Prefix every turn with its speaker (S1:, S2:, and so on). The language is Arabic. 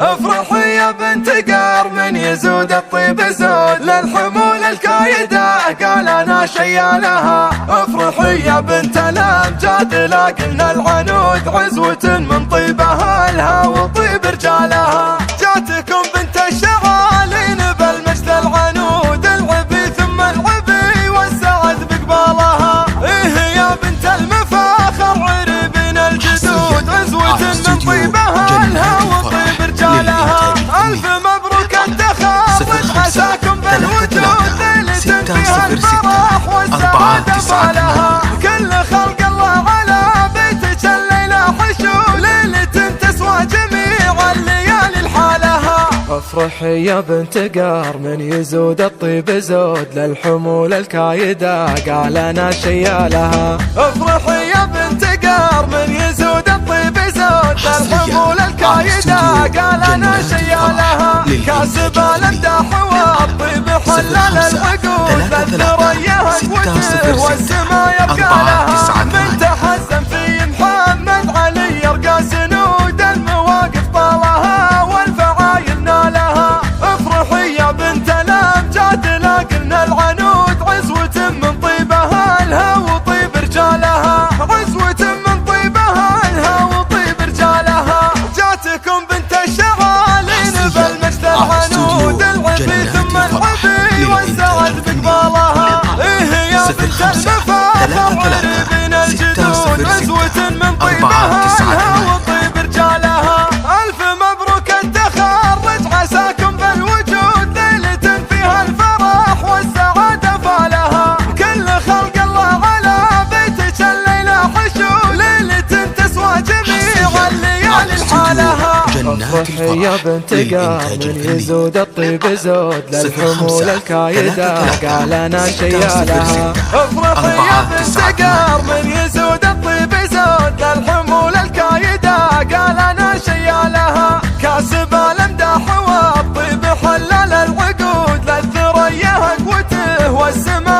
S1: افرحي يا بنت قار من يزود الطيب زود للحمول الكايدة قال انا شيالها. افرحي يا بنت الامجاد لاقلنا العنود عزوة من طيبها لها وطيب رجالها. جاتكم بنت الشغالين بالمجد العنود العبي ثم العبي والسعد بقبالها. ايه يا بنت المفاخر عربين الجدود عزوة من طيبها لها وطيب رجالها. ألف مبروك التخرج عساكم بالوجود ليلة فيها الفرح والسعادة بالها. كل خلق الله على بيتك الليلة حشود ليلة تسوى جميع الليالي لحالها. افرحي يا بنت قار من يزود الطيب زود للحمول الكايدة قال انا شيالها. افرحي يا بنت قار من يزود الطيب زود للحمول الكايدة قال انا شيالها. كاسب الامداح والطيب حلل العقول الثريا وجهه والسما يبقى لها. من تحزن في محمد علي يرقى سنود المواقف طالها والفعايل نالها. افرحي يا بنت الامجاد لاقلنا العنود عزوة من طيبها لها وطيب رجالها. عزوة من طيبها لها وطيب رجالها. جاتكم بنت الشغالين بالمجد العنود العبي ثم العبي والسعد بقبالها. ايه يا بنت المفاخر عربين الجدود عزوة من طيبها لها وطيب رجالها. ألف مبروك التخرج عساكم بالوجود ليلة فيها الفرح والسعادة بالها. كل خلق الله على بيتك الليلة حشود ليلة تسوى جميع الليالي لحالها. افرحي يا بنت قار من يزود الطيب زود للحمول الكايدة قال انا شيالها. افرحي يا بنت قار من يزود الطيب زود للحمول الكايدة قال انا شيالها. كاسب الامداح والطيب حلل العقود للثريا قوته والسما